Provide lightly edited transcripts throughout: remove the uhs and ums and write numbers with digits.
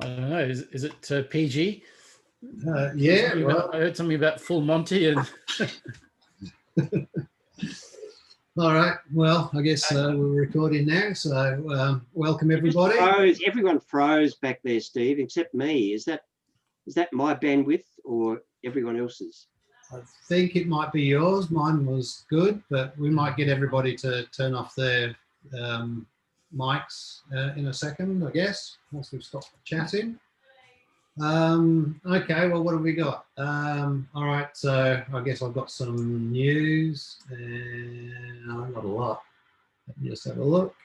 I don't know. Is it PG? Yeah. Well, I heard something about full Monty and. All right. Well, I guess we're recording now. So welcome everybody. Everyone froze back there, Steve, except me. Is that my bandwidth or everyone else's? I think it might be yours. Mine was good, but we might get everybody to turn off their mics in a second, I guess, once we've stopped chatting. Okay, well, what have we got? All right, so I guess I've got some news, and not a lot. Let me just have a look.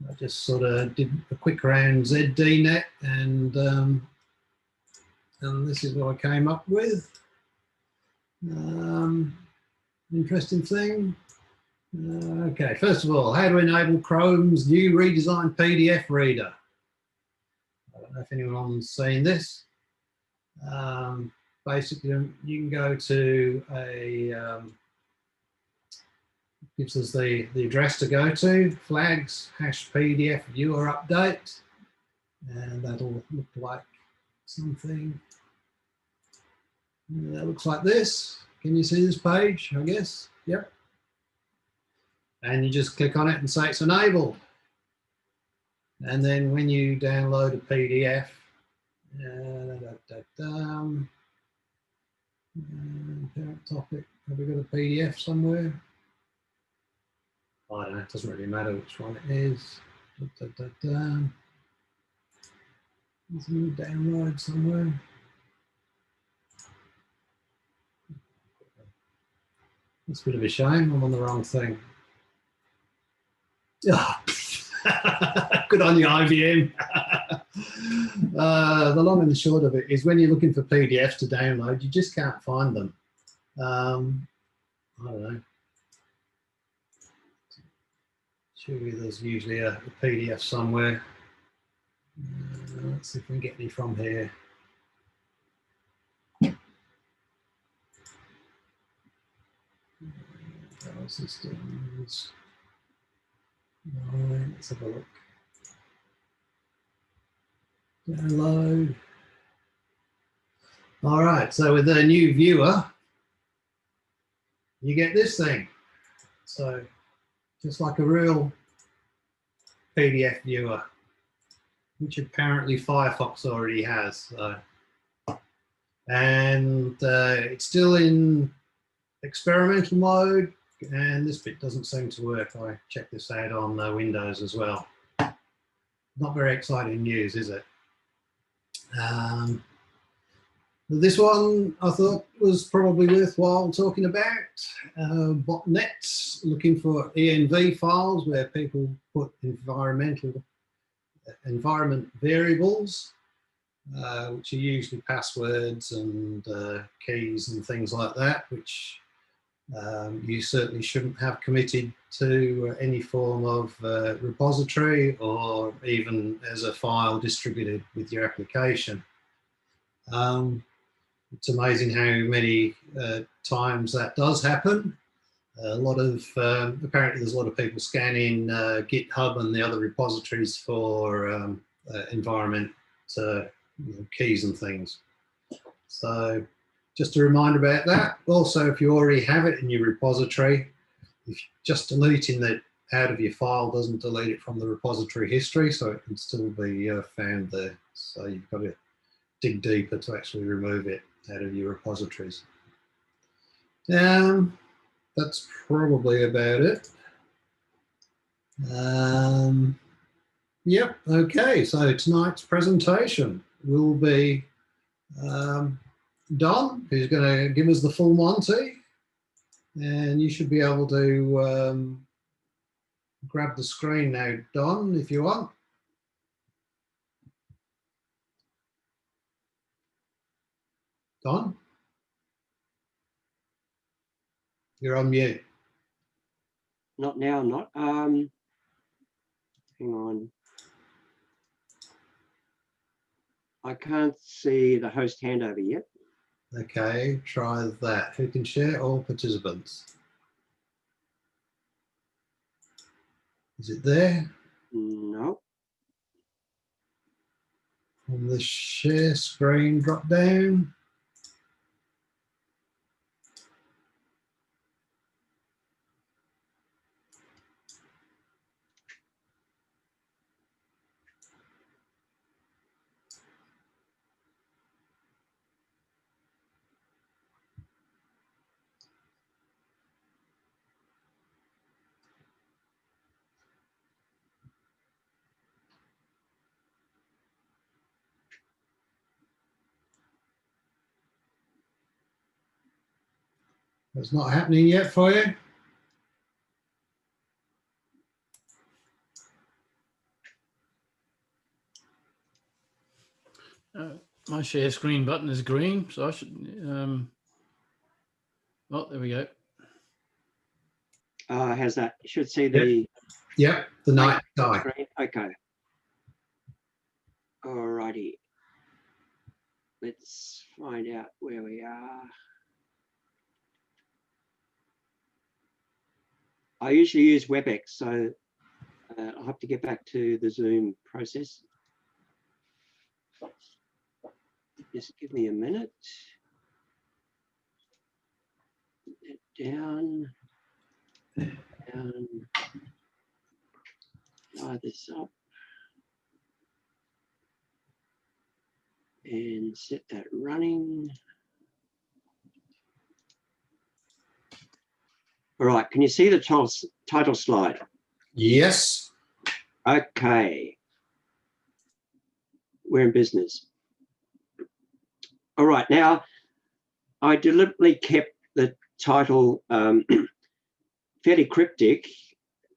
I just sort of did a quick round ZDNet, and this is what I came up with. Interesting thing. Okay, first of all, how to enable Chrome's new redesigned PDF reader. I don't know if anyone's seen this. Basically, you can go to gives us the address to go to, flags, #PDF viewer update, and that'll look like something that looks like this. Can you see this page? I guess. Yep. And you just click on it and say it's enabled. And then when you download a PDF, parent topic, have we got a PDF somewhere? I don't know, it doesn't really matter which one it is. There's a new download somewhere. It's a bit of a shame, I'm on the wrong thing. Oh. Good on you, IBM. The long and the short of it is when you're looking for PDFs to download, you just can't find them. I don't know. Surely there's usually a PDF somewhere. Let's see if we can get any from here. File systems. Right, let's have a look. Download. All right, so with the new viewer, you get this thing. So just like a real PDF viewer, which apparently Firefox already has. So. And it's still in experimental mode. And this bit doesn't seem to work. I checked this out on Windows as well. Not very exciting news, is it? This one I thought was probably worthwhile talking about. Botnets, looking for ENV files where people put environment variables, which are usually passwords and keys and things like that, which you certainly shouldn't have committed to any form of repository or even as a file distributed with your application. It's amazing how many times that does happen. Apparently there's a lot of people scanning GitHub and the other repositories for environment keys and things. So just a reminder about that. Also, if you already have it in your repository, if just deleting it out of your file doesn't delete it from the repository history, so it can still be found there. So you've got to dig deeper to actually remove it out of your repositories. That's probably about it. Yep, okay, so tonight's presentation will be Don, who's going to give us the full Monty, and you should be able to grab the screen now, Don, if you want. Don? You're on mute. Not now, I'm not. Hang on. I can't see the host handover yet. Okay, try that. Who can share? All participants. Is it there? No. And the share screen drop down. It's not happening yet for you. My share screen button is green, so I should. Oh, there we go. How's that? You should see the Yep, the night sky. screen. Okay. Alrighty. Let's find out where we are. I usually use WebEx, so I'll have to get back to the Zoom process. Just give me a minute. Down. Fire this up. And set that running. All right, can you see the title slide? Yes. Okay. We're in business. All right, now I deliberately kept the title fairly cryptic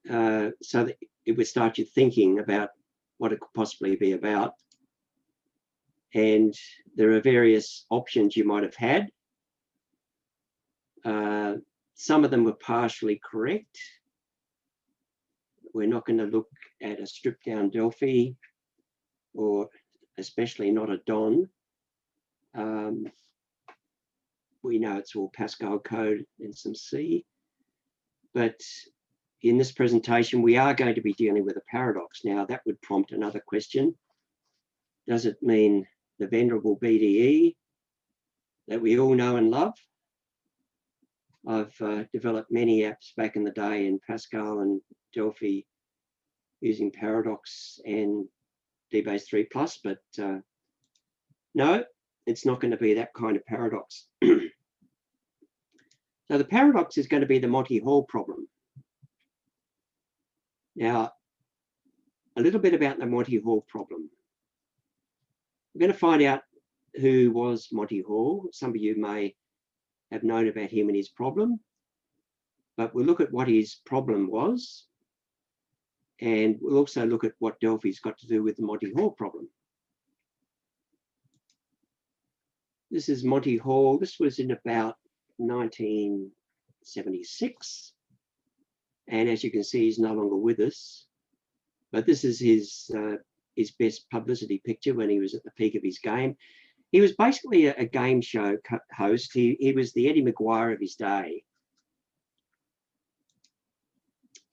so that it would start you thinking about what it could possibly be about. And there are various options you might have had. Some of them were partially correct. We're not going to look at a stripped down Delphi, or especially not a Don. We know it's all Pascal code and some C. But in this presentation, we are going to be dealing with a paradox. Now, that would prompt another question. Does it mean the venerable BDE that we all know and love? I've developed many apps back in the day in Pascal and Delphi using Paradox and DBase 3+, but no, it's not going to be that kind of paradox. So the paradox is going to be the Monty Hall problem. Now, a little bit about the Monty Hall problem. We're going to find out who was Monty Hall. Some of you may have known about him and his problem, but we'll look at what his problem was, and we'll also look at what Delphi's got to do with the Monty Hall problem. This is Monty Hall. This was in about 1976. And as you can see, he's no longer with us. But this is his best publicity picture when he was at the peak of his game. He was basically a game show host. He was the Eddie Maguire of his day.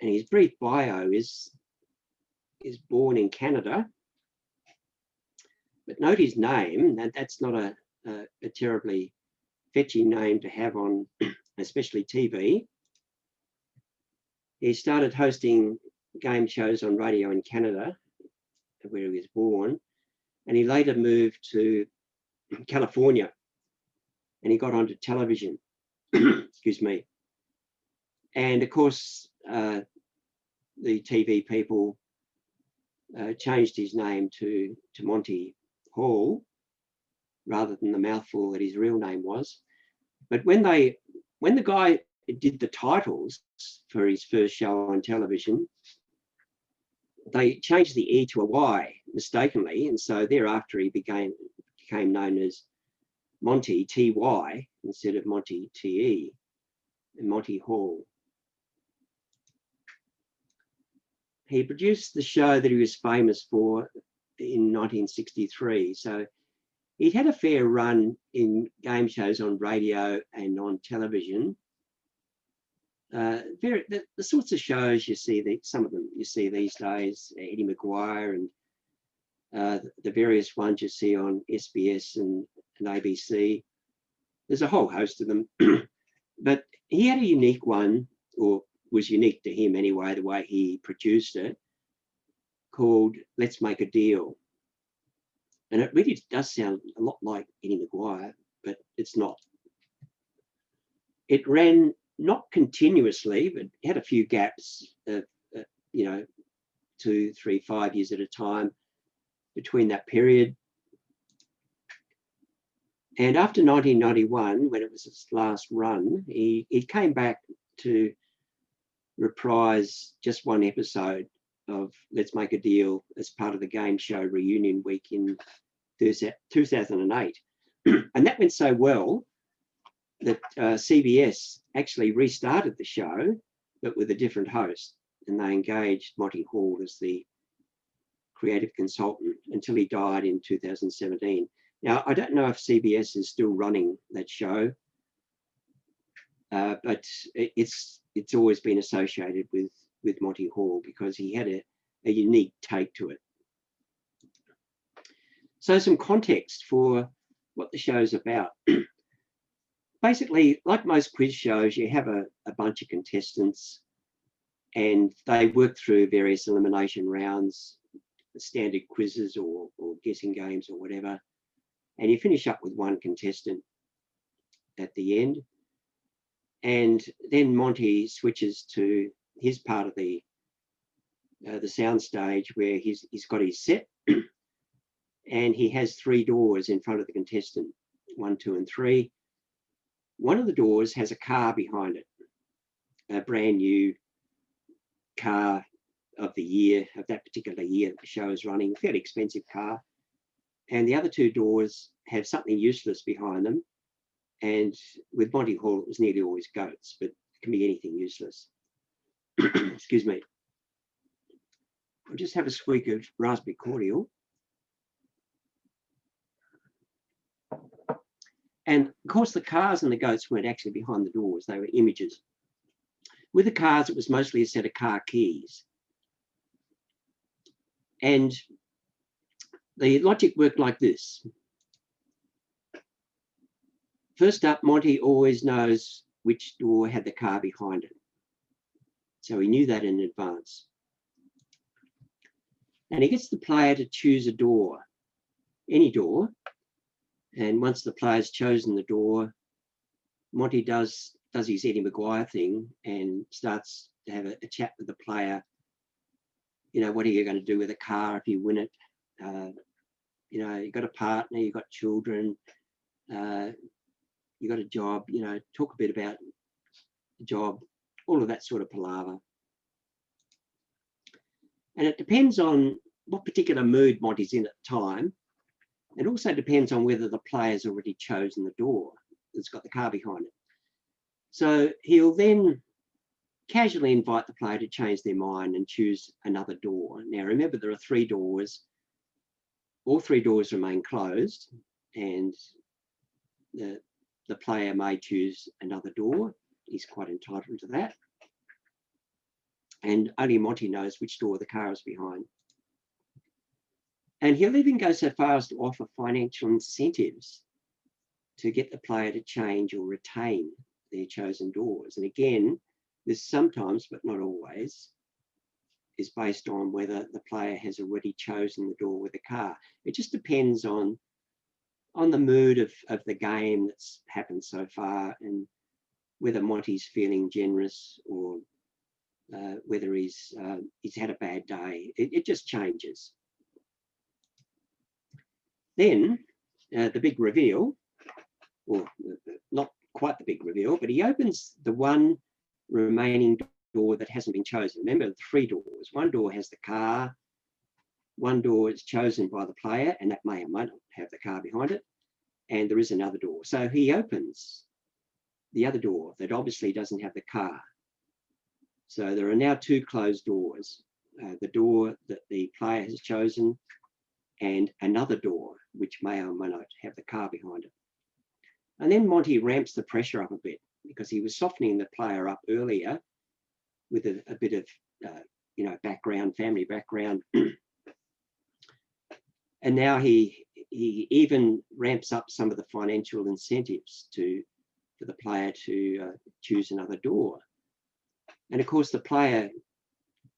And his brief bio is born in Canada. But note his name. That's not a terribly fetching name to have on, especially TV. He started hosting game shows on radio in Canada, where he was born, and he later moved to California, and he got onto television. Excuse me. And of course, the TV people changed his name to Monty Hall, rather than the mouthful that his real name was. But when the guy did the titles for his first show on television, they changed the E to a Y mistakenly, and so thereafter he became known as Monty TY instead of Monty TE, and Monty Hall. He produced the show that he was famous for in 1963. So he'd had a fair run in game shows on radio and on television. The sorts of shows you see, some of them you see these days, Eddie Maguire the various ones you see on SBS and ABC. There's a whole host of them. But he had a unique one, or was unique to him anyway, the way he produced it, called Let's Make a Deal. And it really does sound a lot like Eddie Maguire, but it's not. It ran not continuously, but had a few gaps, you know, 2, 3, 5 years at a time between that period. And after 1991, when it was its last run, he came back to reprise just one episode of Let's Make a Deal as part of the game show reunion week in 2008. And that went so well that CBS actually restarted the show, but with a different host. And they engaged Monty Hall as the creative consultant until he died in 2017. Now, I don't know if CBS is still running that show, but it's always been associated with Monty Hall because he had a unique take to it. So some context for what the show's about. Basically, like most quiz shows, you have a bunch of contestants and they work through various elimination rounds, standard quizzes or guessing games or whatever. And you finish up with one contestant at the end. And then Monty switches to his part of the sound stage where he's got his set and he has 3 doors in front of the contestant, 1, 2, and 3. One of the doors has a car behind it, a brand new car of the year, of that particular year that the show is running, a fairly expensive car. And the other 2 doors have something useless behind them. And with Monty Hall, it was nearly always goats, but it can be anything useless. Excuse me. I'll just have a squeak of raspberry cordial. And of course, the cars and the goats weren't actually behind the doors, they were images. With the cars, it was mostly a set of car keys. And the logic worked like this. First up, Monty always knows which door had the car behind it. So he knew that in advance. And he gets the player to choose a door, any door. And once the player's chosen the door, Monty does his Eddie Maguire thing and starts to have a chat with the player. You know, what are you going to do with a car if you win it? You know, you've got a partner, you've got children, you've got a job, you know, talk a bit about the job, all of that sort of palaver. And it depends on what particular mood Monty's in at the time. It also depends on whether the player's already chosen the door that's got the car behind it. So he'll then casually invite the player to change their mind and choose another door. Now, remember, there are 3 doors. All 3 doors remain closed, and the player may choose another door. He's quite entitled to that. And only Monty knows which door the car is behind. And he'll even go so far as to offer financial incentives to get the player to change or retain their chosen doors. And again, this sometimes, but not always, is based on whether the player has already chosen the door with the car. It just depends on the mood of the game that's happened so far and whether Monty's feeling generous or whether he's had a bad day. It just changes. Then the big reveal, or not quite the big reveal, but he opens the one remaining door that hasn't been chosen. Remember, 3 doors. One door has the car, one door is chosen by the player, and that may or may not have the car behind it, and there is another door. So he opens the other door that obviously doesn't have the car. So there are now 2 closed doors, the door that the player has chosen and another door which may or may not have the car behind it. And then Monty ramps the pressure up a bit because he was softening the player up earlier with a bit of, you know, background, family background. And now he even ramps up some of the financial incentives for the player to choose another door. And of course, the player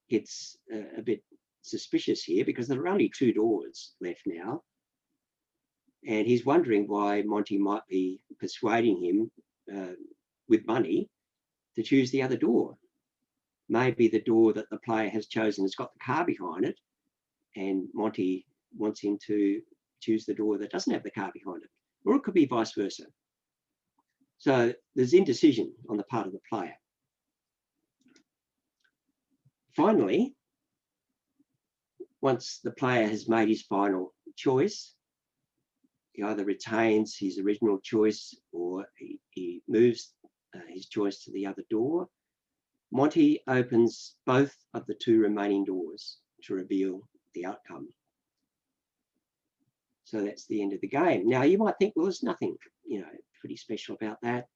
gets a bit suspicious here because there are only 2 doors left now. And he's wondering why Monty might be persuading him with money to choose the other door. Maybe the door that the player has chosen has got the car behind it, and Monty wants him to choose the door that doesn't have the car behind it. Or it could be vice versa. So there's indecision on the part of the player. Finally, once the player has made his final choice, he either retains his original choice or he moves his choice to the other door. Monty opens both of the 2 remaining doors to reveal the outcome. So that's the end of the game. Now you might think, well, there's nothing, pretty special about that.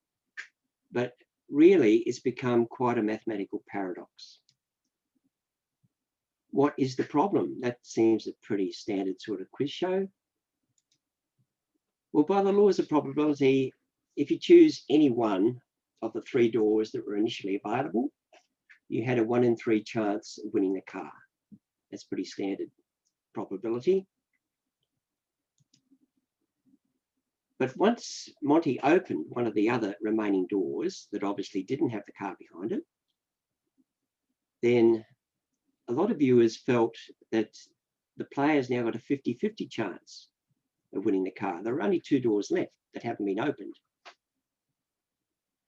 But really, it's become quite a mathematical paradox. What is the problem? That seems a pretty standard sort of quiz show. Well, by the laws of probability, if you choose any one of the 3 doors that were initially available, you had a 1 in 3 chance of winning the car. That's pretty standard probability. But once Monty opened one of the other remaining doors that obviously didn't have the car behind it, then a lot of viewers felt that the player's now got a 50-50 chance of winning the car. There are only 2 doors left that haven't been opened.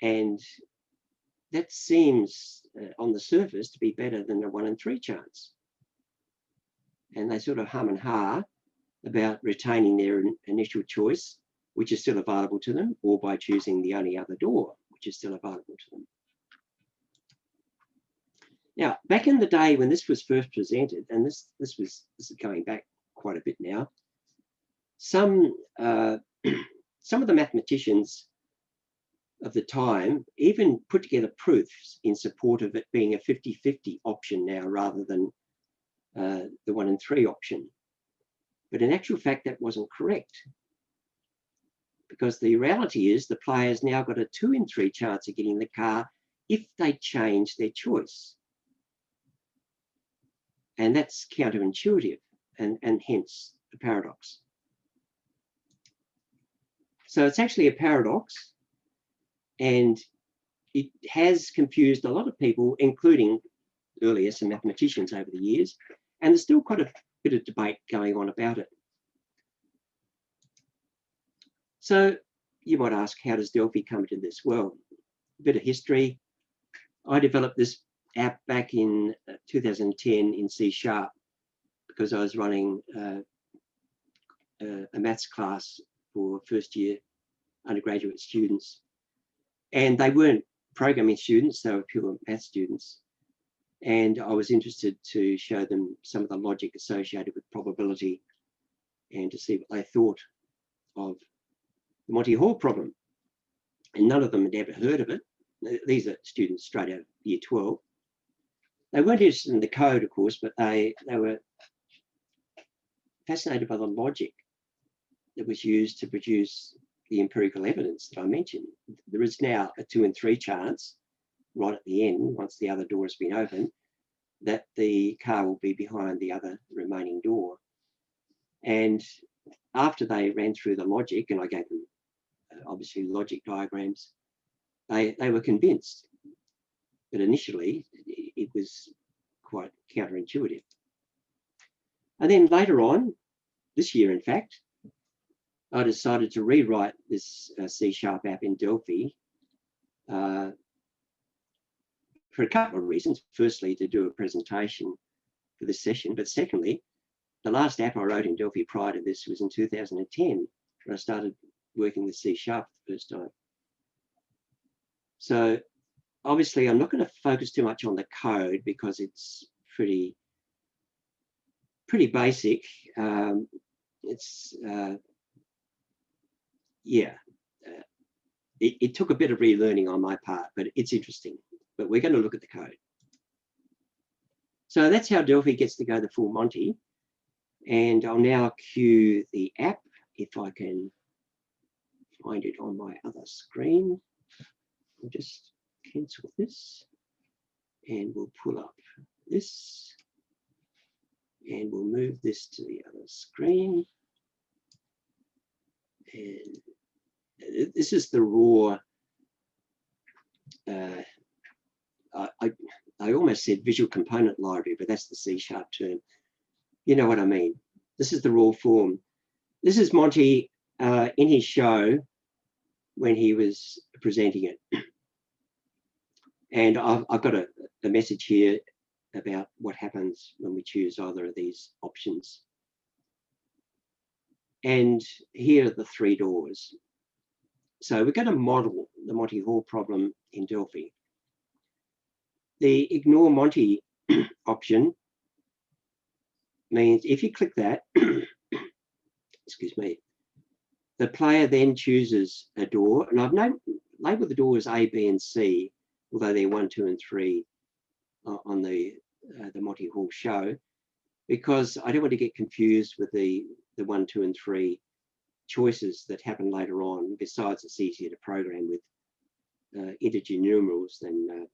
And that seems on the surface to be better than a 1 in 3 chance. And they sort of hum and ha about retaining their initial choice, which is still available to them, or by choosing the only other door, which is still available to them. Now, back in the day when this was first presented, and this is going back quite a bit now, some of the mathematicians of the time even put together proofs in support of it being a 50-50 option now rather than the 1 in 3 option. But in actual fact, that wasn't correct, because the reality is the player's now got a 2 in 3 chance of getting the car if they change their choice. And that's counterintuitive and hence a paradox. So it's actually a paradox, and it has confused a lot of people, including earlier some mathematicians over the years, and there's still quite a bit of debate going on about it. So you might ask, how does Delphi come into this? Well, a bit of history. I developed this app back in 2010 in C# because I was running a maths class for first-year undergraduate students. And they weren't programming students, they were pure math students. And I was interested to show them some of the logic associated with probability and to see what they thought of the Monty Hall problem. And none of them had ever heard of it. These are students straight out of year 12. They weren't interested in the code, of course, but they were fascinated by the logic that was used to produce the empirical evidence that I mentioned. There is now a 2 in 3 chance right at the end, once the other door has been opened, that the car will be behind the other remaining door. And after they ran through the logic, and I gave them obviously logic diagrams, they were convinced. But initially, it was quite counterintuitive. And then later on, this year, in fact, I decided to rewrite this C# app in Delphi for a couple of reasons. Firstly, to do a presentation for this session, but secondly, the last app I wrote in Delphi prior to this was in 2010, when I started working with C# for the first time. So obviously, I'm not going to focus too much on the code because it's pretty basic. It took a bit of relearning on my part, but it's interesting. But we're going to look at the code. So that's how Delphi gets to go the full Monty. And I'll now cue the app if I can find it on my other screen. I'll just cancel this and we'll pull up this and we'll move this to the other screen. And this is the raw, I almost said visual component library, but that's the C# term. You know what I mean. This is the raw form. This is Monty in his show when he was presenting it. And I've got a message here about what happens when we choose either of these options. And here are the three doors. So we're going to model the Monty Hall problem in Delphi. The ignore Monty option means if you click that, excuse me, the player then chooses a door, and I've labeled the doors A, B, and C, although they're 1, 2, and 3 on the Monty Hall show, because I don't want to get confused with the 1, 2, and 3 choices that happen later on. Besides, it's easier to program with integer numerals than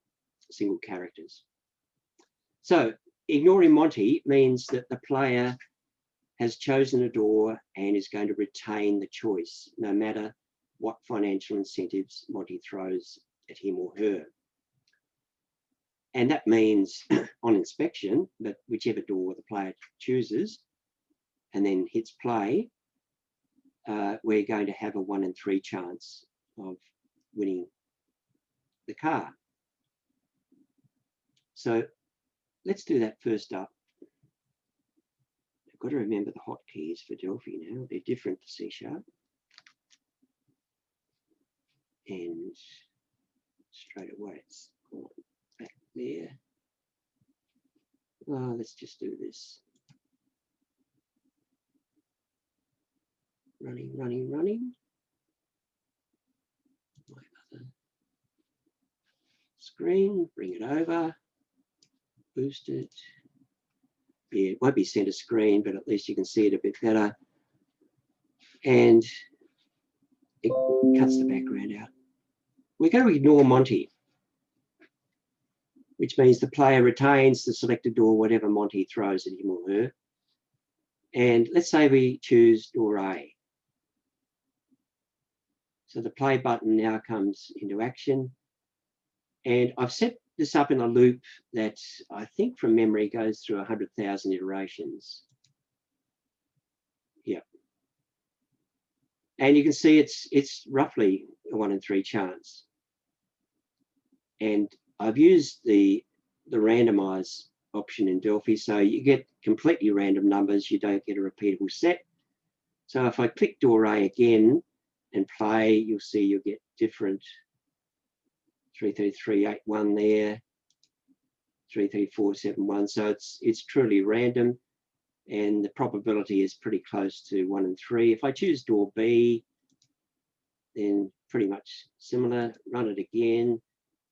single characters. So ignoring Monty means that the player has chosen a door and is going to retain the choice, no matter what financial incentives Monty throws at him or her. And that means on inspection that whichever door the player chooses and then hits play, we're going to have a 1 in 3 chance of winning the car. So let's do that first up. I've got to remember the hotkeys for Delphi now. They're different to C#. And straight away it's gone back there. Oh, let's just do this. Running. My other screen, bring it over, boost it. Yeah, it won't be center screen, but at least you can see it a bit better. And it cuts the background out. We're going to ignore Monty, which means the player retains the selected door, whatever Monty throws at him or her. And let's say we choose door A. So the play button now comes into action. And I've set this up in a loop that I think from memory goes through 100,000 iterations. Yeah. And you can see it's roughly a 1 in 3 chance. And I've used the randomize option in Delphi, so you get completely random numbers, you don't get a repeatable set. So if I click door A again and play, you'll see you'll get different 33381 there, 33471. So it's truly random, and the probability is pretty close to 1 in 3. If I choose door B, then pretty much similar. Run it again,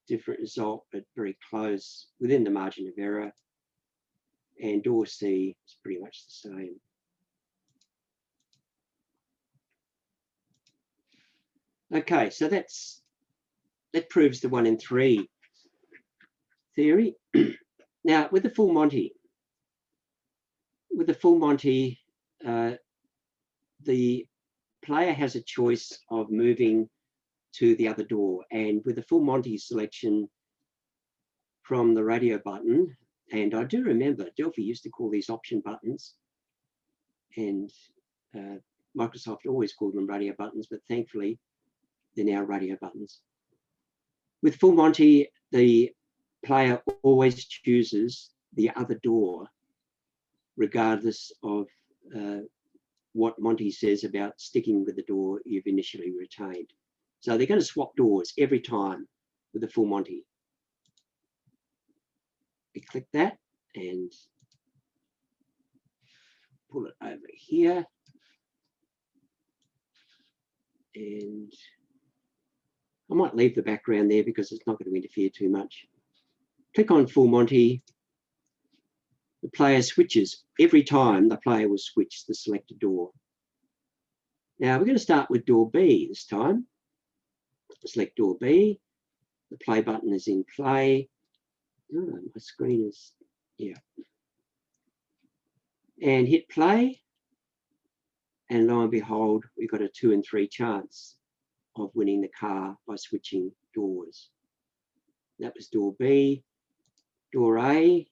different result, but very close within the margin of error. And door C is pretty much the same. Okay, so that proves the 1 in 3 theory. Now, with the full Monty, the player has a choice of moving to the other door, and with the full Monty selection from the radio button, and I do remember Delphi used to call these option buttons, and Microsoft always called them radio buttons, but thankfully they're now radio buttons. With full Monty, the player always chooses the other door, regardless of what Monty says about sticking with the door you've initially retained. So they're going to swap doors every time with the full Monty. We click that and pull it over here. And I might leave the background there because it's not going to interfere too much. Click on full Monty. the player switches. Every time the player will switch the selected door. Now we're going to start with door B this time. Select door B. The play button is in play. Oh, my screen is, yeah. And hit play. And lo and behold, we've got a 2 in 3 chance of winning the car by switching doors. That was door B. Door A,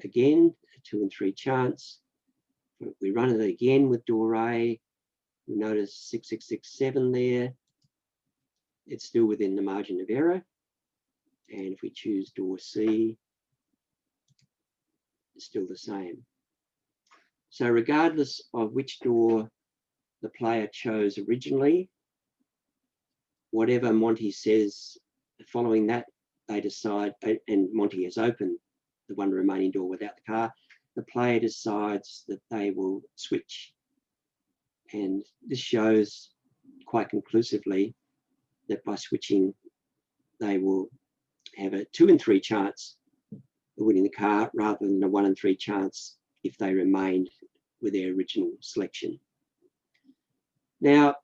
again, a 2 in 3 chance. We run it again with door A. We notice 6667 there. It's still within the margin of error. And if we choose door C, it's still the same. So regardless of which door the player chose originally, whatever Monty says following that, they decide, and Monty has opened the one remaining door without the car, the player decides that they will switch. And this shows quite conclusively that by switching, they will have a 2 in 3 chance of winning the car rather than a 1 in 3 chance if they remained with their original selection. Now,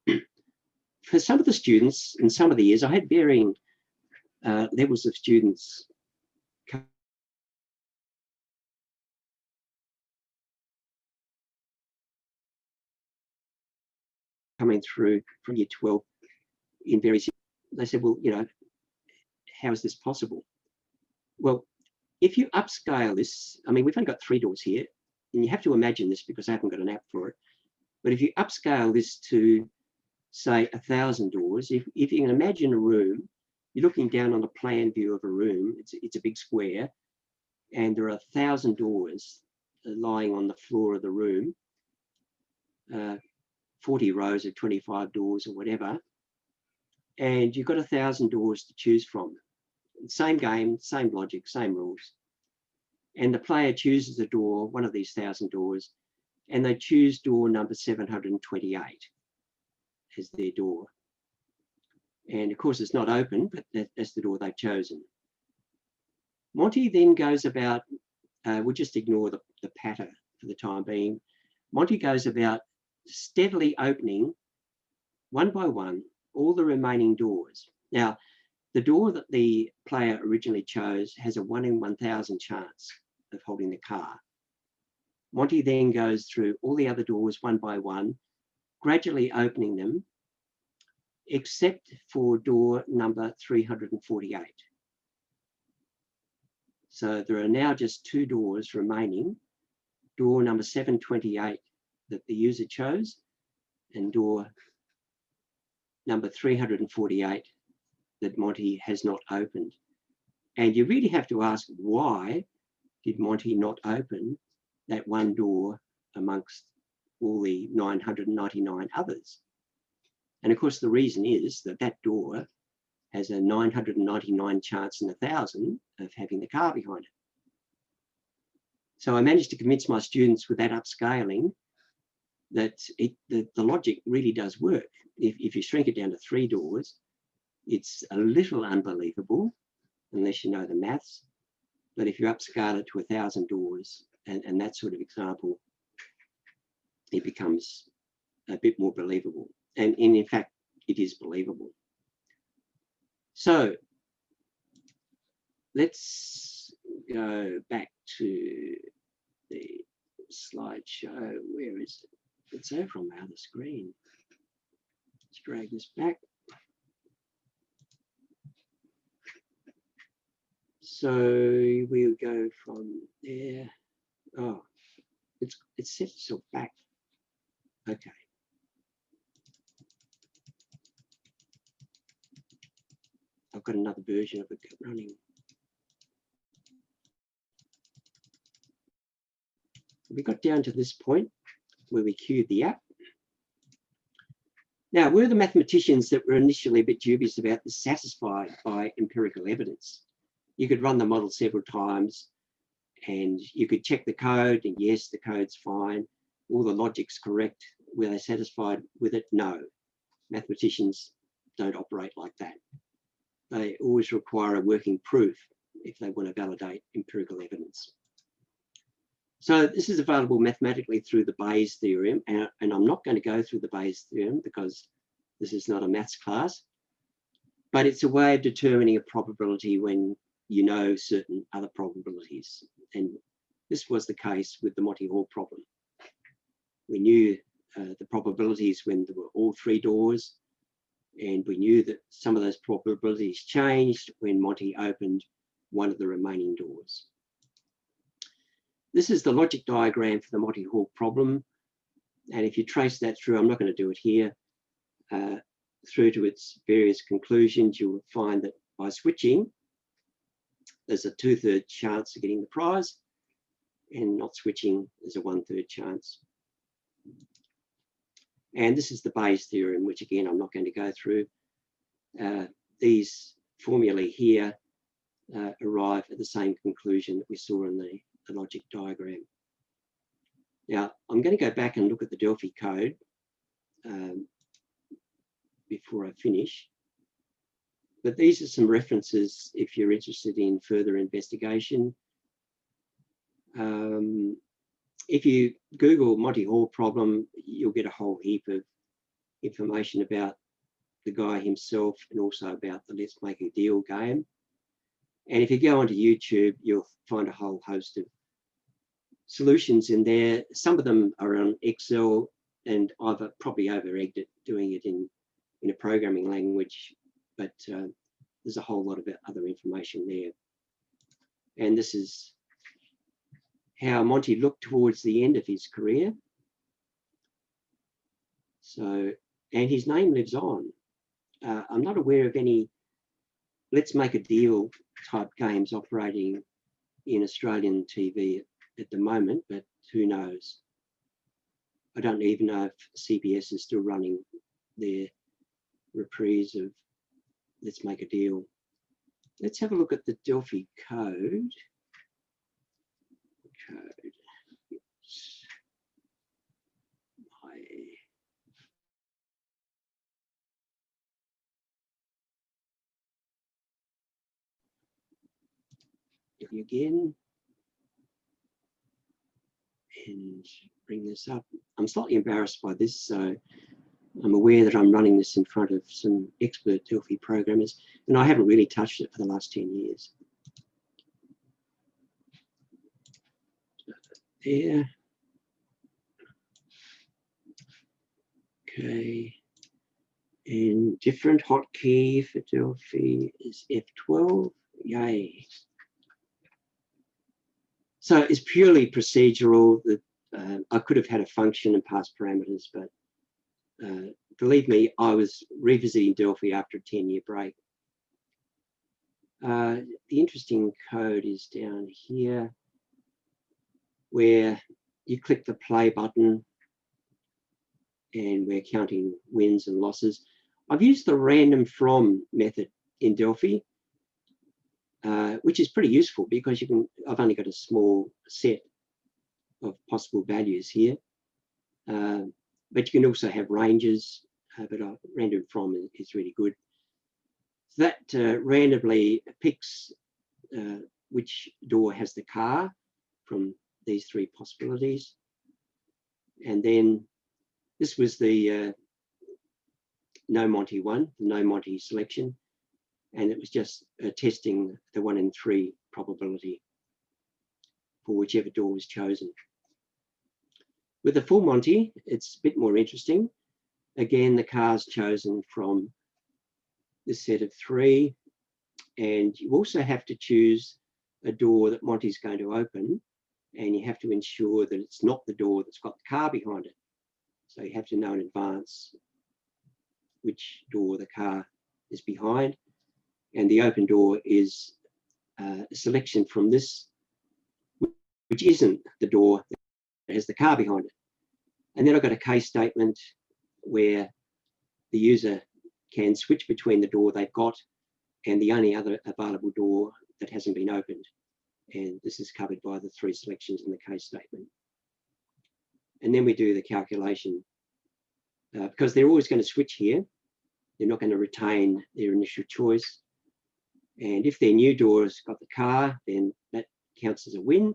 for some of the students in some of the years, I had varying levels of students coming through from year 12 in various, they said, well, you know, how is this possible? Well, if you upscale this, I mean, we've only got 3 doors here, and you have to imagine this because I haven't got an app for it. But if you upscale this to, say, 1,000 doors, if you can imagine a room, you're looking down on a plan view of a room, it's a big square, and there are 1,000 doors lying on the floor of the room, 40 rows of 25 doors or whatever, and you've got 1,000 doors to choose from. Same game, same logic, same rules. And the player chooses a door, one of these 1,000 doors, and they choose door number 728 as their door. And of course, it's not open, but that's the door they've chosen. Monty then goes about, we'll just ignore the patter for the time being. Monty goes about steadily opening, one by one, all the remaining doors. Now, the door that the player originally chose has a 1 in 1,000 chance of holding the car. Monty then goes through all the other doors one by one, gradually opening them, except for door number 348. So there are now just 2 doors remaining, door number 728 that the user chose, and door number 348 that Monty has not opened. And you really have to ask, why did Monty not open that one door amongst all the 999 others? And of course, the reason is that that door has a 999 chance in 1,000 of having the car behind it. So I managed to convince my students with that upscaling that the logic really does work. If you shrink it down to 3 doors, it's a little unbelievable, unless you know the maths. But if you upscale it to 1,000 doors and that sort of example, it becomes a bit more believable. And in fact, it is believable. So let's go back to the slideshow. Where is it? It's over on my other screen. Let's drag this back. So we'll go from there. Oh, it's set itself back. Okay. I've got another version of it running. We got down to this point where we queued the app. Now, were the mathematicians that were initially a bit dubious about this satisfied by empirical evidence? You could run the model several times and you could check the code and yes, the code's fine. All the logic's correct. Were they satisfied with it? No. Mathematicians don't operate like that. They always require a working proof if they want to validate empirical evidence. So this is available mathematically through the Bayes theorem, and I'm not going to go through the Bayes theorem because this is not a maths class, but it's a way of determining a probability when you know certain other probabilities. And this was the case with the Monty Hall problem. We knew the probabilities when there were all three doors, and we knew that some of those probabilities changed when Monty opened one of the remaining doors. This is the logic diagram for the Monty Hall problem. And if you trace that through, I'm not going to do it here, through to its various conclusions, you will find that by switching, there's a 2/3 chance of getting the prize, and not switching, there's a 1/3 chance. And this is the Bayes theorem, which again, I'm not going to go through. These formulae here arrive at the same conclusion that we saw in the logic diagram. Now, I'm going to go back and look at the Delphi code before I finish. But these are some references if you're interested in further investigation. If you Google Monty Hall problem, you'll get a whole heap of information about the guy himself and also about the Let's Make a Deal game. And if you go onto YouTube, you'll find a whole host of solutions in there. Some of them are on Excel, and I've probably over-egged it doing it in a programming language, but there's a whole lot of other information there. And this is how Monty looked towards the end of his career. So, and his name lives on. I'm not aware of any Let's Make a Deal type games operating in Australian TV at the moment, but who knows? I don't even know if CBS is still running their reprise of Let's Make a Deal. Let's have a look at the Delphi code. Again, and bring this up. I'm slightly embarrassed by this, so I'm aware that I'm running this in front of some expert Delphi programmers, and I haven't really touched it for the last 10 years. There. Okay. And different hotkey for Delphi is F12. Yay. So it's purely procedural. That I could have had a function and pass parameters, but believe me, I was revisiting Delphi after a 10-year break. The interesting code is down here, where you click the play button and we're counting wins and losses. I've used the random from method in Delphi, which is pretty useful because you can, I've only got a small set of possible values here, but you can also have ranges, but random from is really good. So that randomly picks which door has the car from these three possibilities. And then this was the no Monty one, the no Monty selection. And it was just testing the 1 in 3 probability for whichever door was chosen. With the full Monty, it's a bit more interesting. Again, the car's chosen from this set of 3, and you also have to choose a door that Monty's going to open, and you have to ensure that it's not the door that's got the car behind it. So you have to know in advance which door the car is behind. And the open door is a selection from this, which isn't the door that has the car behind it. And then I've got a case statement where the user can switch between the door they've got and the only other available door that hasn't been opened. And this is covered by the 3 selections in the case statement. And then we do the calculation. Because they're always going to switch here, they're not going to retain their initial choice. And if their new door has got the car, then that counts as a win.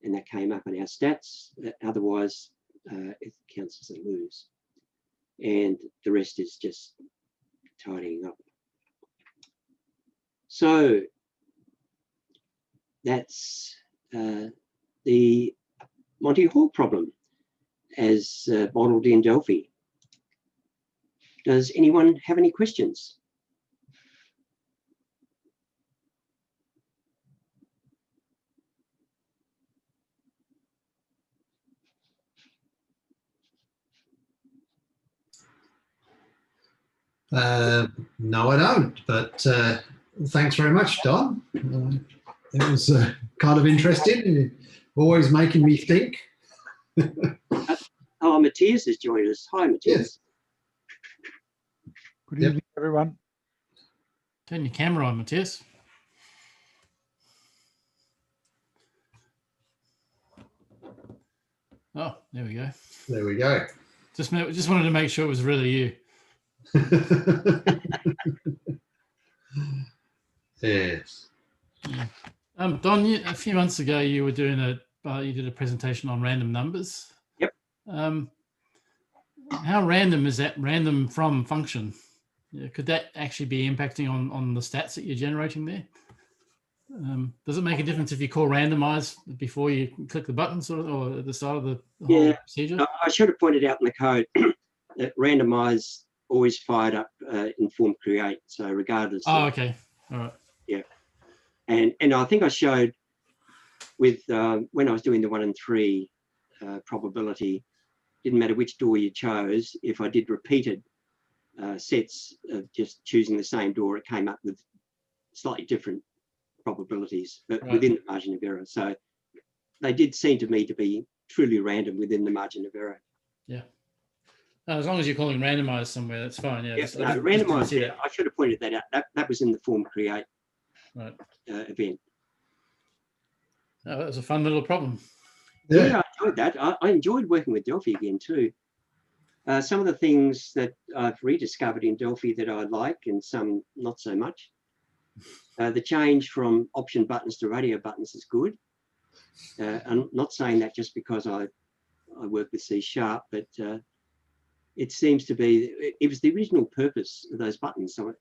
and that came up in our stats. Otherwise, it counts as a lose. And the rest is just tidying up. So that's the Monty Hall problem as modelled in Delphi. Does anyone have any questions? No, I don't, but thanks very much, Don. It was kind of interesting, always making me think. Oh, Matthias has joined us. Hi, Matthias. Yes. Good evening, everyone. Turn your camera on, Matthias. Oh, there we go. There we go. Just wanted to make sure it was really you. Yes. Yeah. Don, a few months ago, you were doing you did a presentation on random numbers. Yep. How random is that random from function? Yeah, could that actually be impacting on the stats that you're generating there? Does it make a difference if you call randomize before you click the button, sort of, or at the start of the whole procedure? I should have pointed out in the code that randomize always fired up in form create. So regardless. Oh, okay. All right. Yeah. And I think I showed with when I was doing the 1 and 3 probability, didn't matter which door you chose. If I did repeated sets of just choosing the same door, it came up with slightly different probabilities, but within the margin of error. So they did seem to me to be truly random within the margin of error. Yeah. As long as you're calling randomize somewhere, that's fine. Yeah. No, randomize. Yeah, I should have pointed that out. That was in the form create event. Oh, that was a fun little problem. Yeah, I enjoyed that. I enjoyed working with Delphi again too. Some of the things that I've rediscovered in Delphi that I like and some not so much. The change from option buttons to radio buttons is good. I'm not saying that just because I work with C#, but it seems to be, it was the original purpose of those buttons. So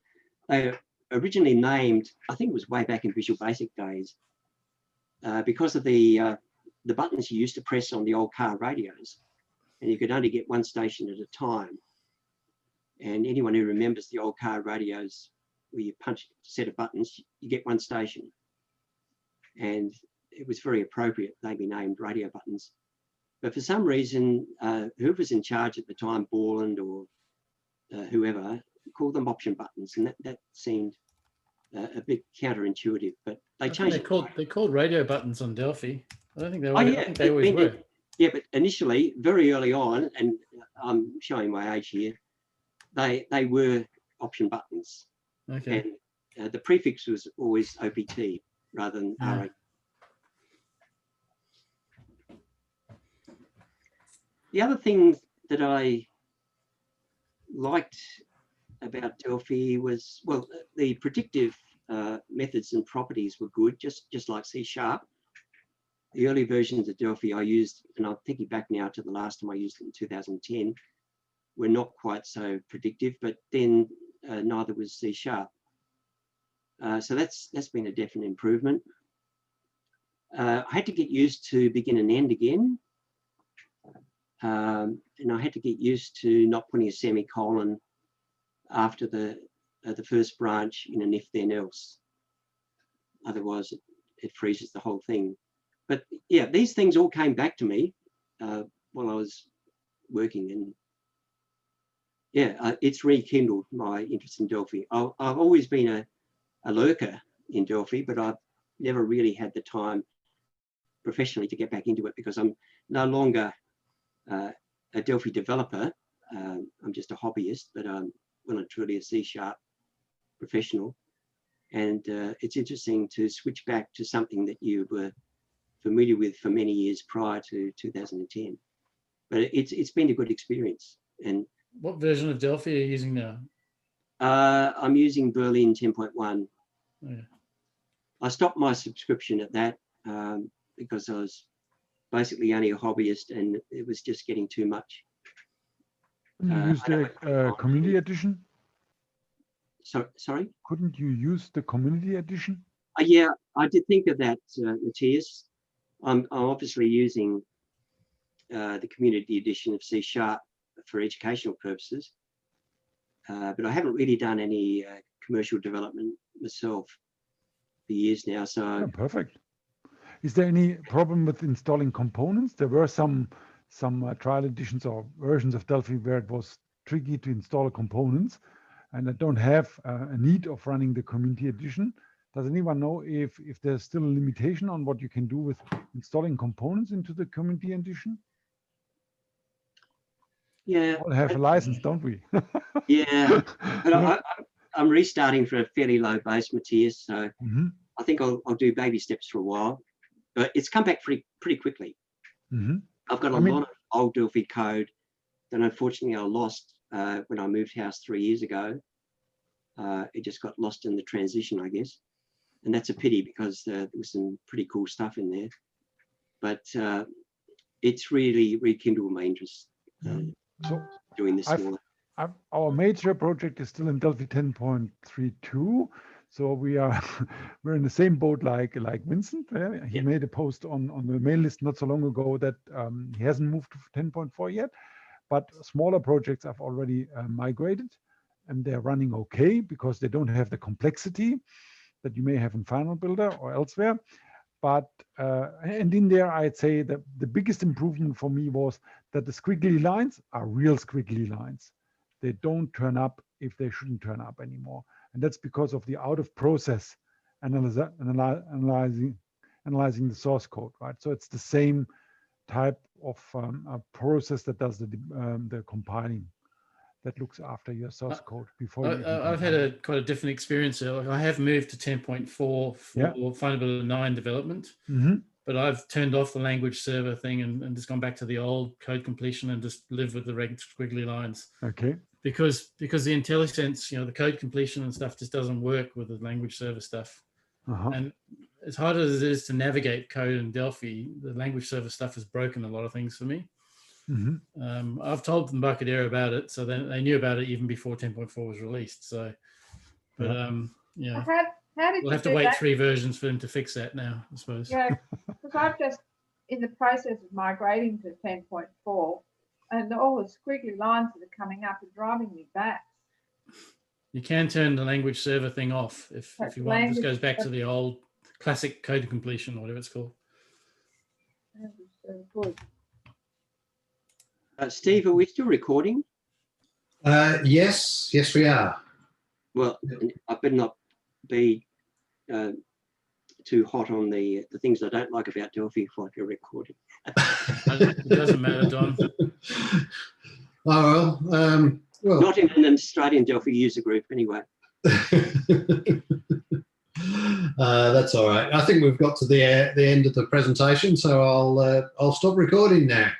they were originally named, I think it was way back in Visual Basic days, because of the buttons you used to press on the old car radios, and you could only get one station at a time. And anyone who remembers the old car radios where you punch a set of buttons, you get one station. And it was very appropriate they be named radio buttons. But for some reason, whoever's in charge at the time, Borland or whoever, called them option buttons, and that seemed a bit counterintuitive. But they changed. They called radio buttons on Delphi. I don't think they were. Oh, yeah, I think they always were. Yeah, but initially, very early on, and I'm showing my age here, they were option buttons. Okay. And the prefix was always OPT rather than R8. The other thing that I liked about Delphi was, well, the predictive methods and properties were good, just like C#. The early versions of Delphi I used, and I'm thinking back now to the last time I used it in 2010, were not quite so predictive, but then neither was C#. So that's been a definite improvement. I had to get used to begin and end again. And I had to get used to not putting a semicolon after the first branch in an if then else. Otherwise, it freezes the whole thing. But yeah, these things all came back to me while I was working, and yeah, it's rekindled my interest in Delphi. I've always been a lurker in Delphi, but I've never really had the time professionally to get back into it because I'm no longer a Delphi developer. I'm just a hobbyist, but I'm well and truly a C# professional. And it's interesting to switch back to something that you were familiar with for many years prior to 2010. But it's been a good experience. And what version of Delphi are you using now? I'm using Berlin 10.1. Oh, yeah. I stopped my subscription at that because I was basically only a hobbyist, and it was just getting too much. Couldn't you use the community edition? Sorry? Couldn't you use the community edition? Yeah, I did think of that, Matthias. I'm obviously using the community edition of C# for educational purposes, but I haven't really done any commercial development myself for years now. So Oh, perfect. Is there any problem with installing components? There were some trial editions or versions of Delphi where it was tricky to install components, and I don't have a need of running the community edition. Does anyone know if there's still a limitation on what you can do with installing components into the community edition? yeah, We all have a license, don't we? yeah. But I'm restarting for a fairly low base, Matthias. So I think I'll do baby steps for a while. But it's come back pretty quickly. I've got a lot of old Delphi code that unfortunately I lost when I moved house 3 years ago. It just got lost in the transition, I guess. And that's a pity because there was some pretty cool stuff in there. But it's really rekindled my interest So doing this. our major project is still in Delphi 10.32. So we're in the same boat like Vincent. He made a post on the mail list not so long ago that he hasn't moved to 10.4 yet, but smaller projects I've already migrated, and they're running okay because they don't have the complexity that you may have in Final Builder or elsewhere. But and in there, I'd say that the biggest improvement for me was that the squiggly lines are real squiggly lines. They don't turn up if they shouldn't turn up anymore. And that's because of the out of process analyzing the source code, right? So it's the same type of a process that does the compiling, that looks after your source code before. I've had quite a different experience there. Like I have moved to 10.4 for Final Builder 9 development, but I've turned off the language server thing and just gone back to the old code completion and just live with the red squiggly lines. Okay. Because the IntelliSense, the code completion and stuff just doesn't work with the language server stuff. And as hard as it is to navigate code in Delphi, the language server stuff has broken a lot of things for me. I've told them Embarcadero about it, so they knew about it even before 10.4 was released. So, but how did we'll have to wait 3 versions for them to fix that now, I suppose. Yeah, because I'm just in the process of migrating to 10.4. And all the squiggly lines that are coming up are driving me back. You can turn the language server thing off if you want. It just goes back to the old classic code completion or whatever it's called. Good. Steve, are we still recording? Yes, we are. Well, I better not be too hot on the things I don't like about Delphi if you're recording. It doesn't matter, Don. Oh, well. Not in an Australian Delphi user group, anyway. That's all right. I think we've got to the end of the presentation, so I'll stop recording now.